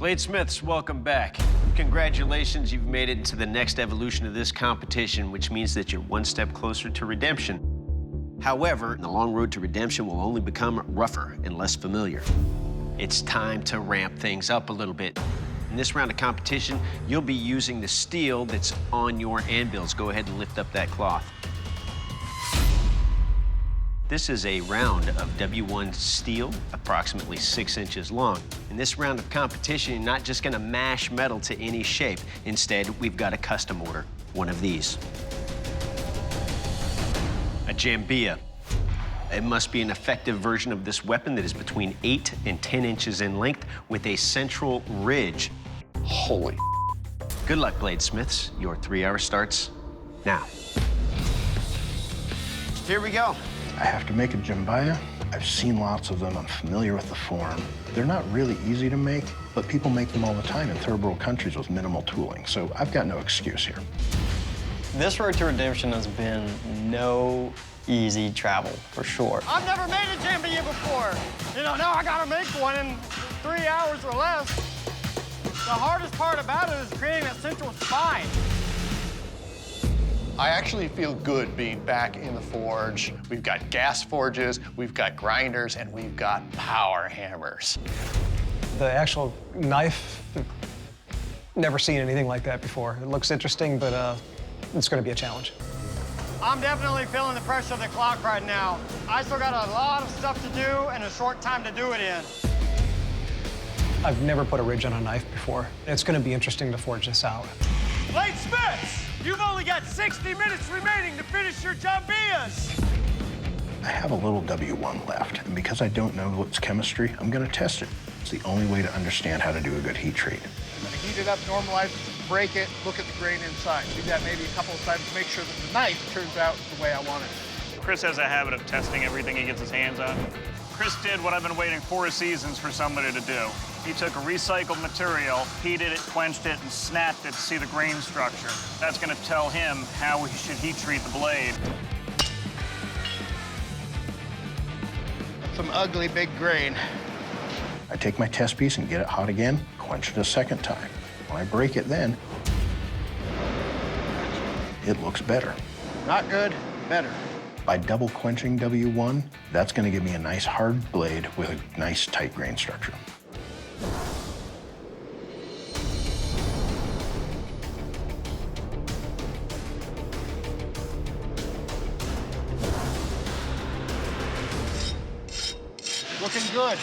Bladesmiths, welcome back. Congratulations, you've made it into the next evolution of this competition, which means that you're one step closer to redemption. However, the long road to redemption will only become rougher and less familiar. It's time to ramp things up a little bit. In this round of competition, you'll be using the steel that's on your anvils. Go ahead and lift up that cloth. This is a round of W1 steel, approximately 6 inches long. In this round of competition, you're not just gonna mash metal to any shape. Instead, we've got a custom order, one of these. A jambia. It must be an effective version of this weapon that is between 8 and 10 inches in length with a central ridge. Holy. Good luck, Bladesmiths. Your 3 hour starts now. Here we go. I have to make a jambia. I've seen lots of them. I'm familiar with the form. They're not really easy to make, but people make them all the time in third world countries with minimal tooling, so I've got no excuse here. This road to redemption has been no easy travel, for sure. I've never made a jambia before. You know, now I gotta make one in 3 hours or less. The hardest part about it is creating that central spine. I actually feel good being back in the forge. We've got gas forges, we've got grinders, and we've got power hammers. The actual knife, never seen anything like that before. It looks interesting, but it's gonna be a challenge. I'm definitely feeling the pressure of the clock right now. I still got a lot of stuff to do and a short time to do it in. I've never put a ridge on a knife before. It's gonna be interesting to forge this out. Bladesmiths, you've only got 60 minutes remaining to finish your jambias. I have a little W1 left, and because I don't know its chemistry, I'm gonna test it. It's the only way to understand how to do a good heat treat. I'm gonna heat it up, normalize it, break it, look at the grain inside. Do that maybe a couple of times to make sure that the knife turns out the way I want it. Chris has a habit of testing everything he gets his hands on. Chris did what I've been waiting 4 seasons for somebody to do. He took a recycled material, heated it, quenched it, and snapped it to see the grain structure. That's gonna tell him how he should heat treat the blade. Some ugly big grain. I take my test piece and get it hot again, quench it a second time. When I break it then, it looks better. Not good, better. By double quenching W1, that's gonna give me a nice hard blade with a nice tight grain structure. Looking good.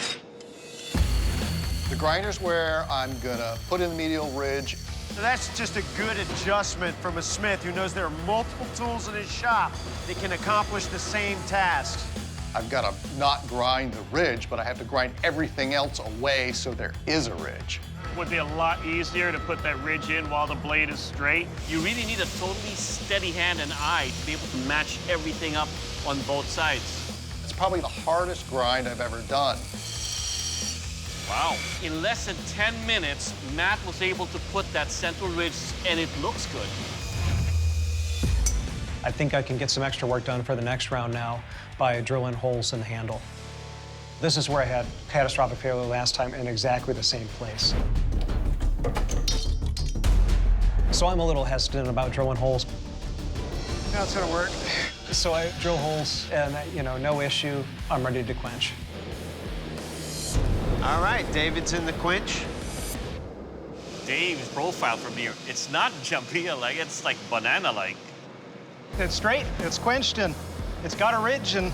The grinder's where I'm gonna put in the medial ridge. So that's just a good adjustment from a smith who knows there are multiple tools in his shop that can accomplish the same tasks. I've gotta not grind the ridge, but I have to grind everything else away so there is a ridge. Would be a lot easier to put that ridge in while the blade is straight. You really need a totally steady hand and eye to be able to match everything up on both sides. It's probably the hardest grind I've ever done. Wow. In less than 10 minutes, Matt was able to put that central ridge, and it looks good. I think I can get some extra work done for the next round now by drilling holes in the handle. This is where I had catastrophic failure last time in exactly the same place. So I'm a little hesitant about drilling holes. Now it's gonna work. So I drill holes and, you know, no issue. I'm ready to quench. All right, David's in the quench. Dave's profile from here, it's not jambia-like, it's like banana-like. It's straight, it's quenched, and it's got a ridge, and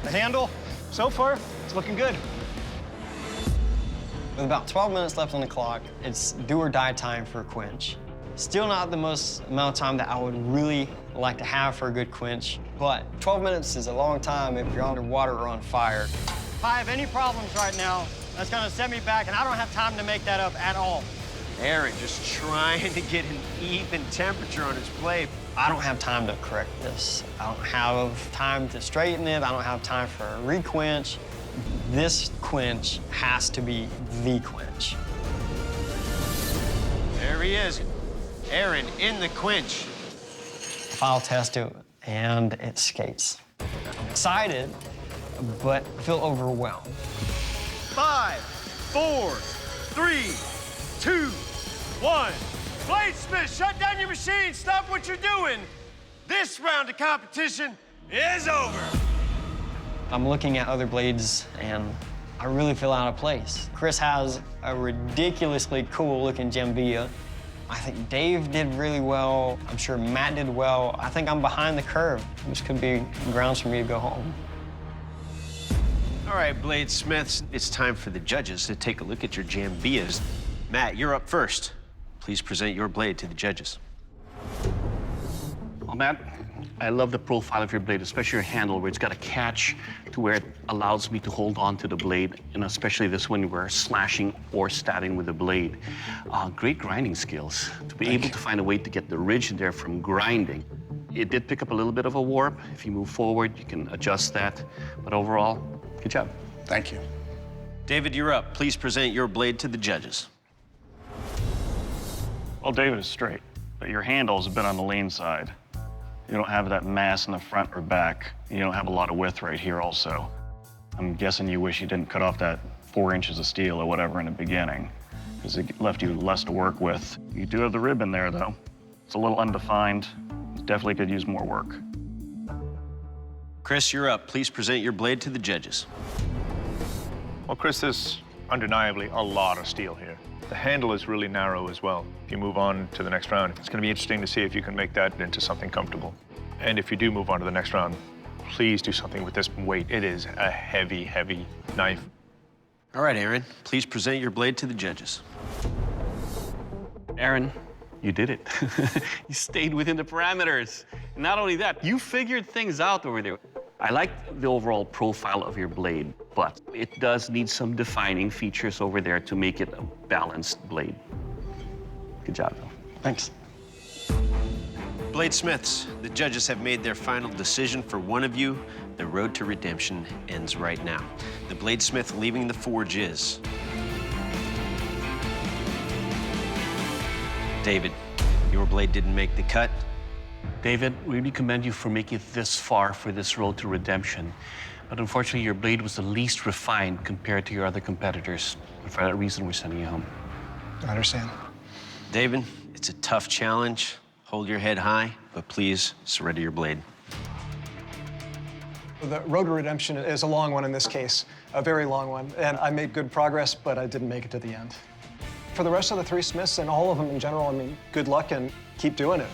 the handle, so far, it's looking good. With about 12 minutes left on the clock, it's do or die time for a quench. Still not the most amount of time that I would really like to have for a good quench, but 12 minutes is a long time if you're underwater or on fire. If I have any problems right now, that's gonna set me back, and I don't have time to make that up at all. Aaron just trying to get an even temperature on his blade. I don't have time to correct this. I don't have time to straighten it. I don't have time for a re-quench. This quench has to be the quench. There he is. Aaron in the quench. File test it, and it skates. I'm excited, but I feel overwhelmed. 5, 4, 3, 2, 1. Bladesmiths, shut down your machine. Stop what you're doing. This round of competition is over. I'm looking at other blades, and I really feel out of place. Chris has a ridiculously cool-looking Jambia. I think Dave did really well. I'm sure Matt did well. I think I'm behind the curve, which could be grounds for me to go home. All right, bladesmiths, it's time for the judges to take a look at your Jambias. Matt, you're up first. Please present your blade to the judges. Well, Matt, I love the profile of your blade, especially your handle, where it's got a catch to where it allows me to hold on to the blade, and especially this when we're slashing or stabbing with the blade. Great grinding skills, to be able to find a way to get the ridge in there from grinding. It did pick up a little bit of a warp. If you move forward, you can adjust that. But overall, good job. Thank you. David, you're up. Please present your blade to the judges. Well, David is straight, but your handle's a bit on the lean side. You don't have that mass in the front or back. You don't have a lot of width right here also. I'm guessing you wish you didn't cut off that 4 inches of steel or whatever in the beginning, because it left you less to work with. You do have the rib in there, though. It's a little undefined. Definitely could use more work. Chris, you're up. Please present your blade to the judges. Well, Chris, there's undeniably a lot of steel here. The handle is really narrow as well. If you move on to the next round, it's going to be interesting to see if you can make that into something comfortable. And if you do move on to the next round, please do something with this weight. It is a heavy, heavy knife. All right, Aaron, please present your blade to the judges. Aaron, you did it. You stayed within the parameters. And not only that, you figured things out over there. I like the overall profile of your blade, but it does need some defining features over there to make it a balanced blade. Good job, though. Thanks. Bladesmiths, the judges have made their final decision for one of you. The road to redemption ends right now. The bladesmith leaving the forge is David. Your blade didn't make the cut. David, we really commend you for making it this far for this road to redemption. But unfortunately, your blade was the least refined compared to your other competitors. And for that reason, we're sending you home. I understand. David, it's a tough challenge. Hold your head high, but please surrender your blade. The road to redemption is a long one in this case, a very long one. And I made good progress, but I didn't make it to the end. For the rest of the 3 smiths and all of them in general, I mean, good luck and keep doing it.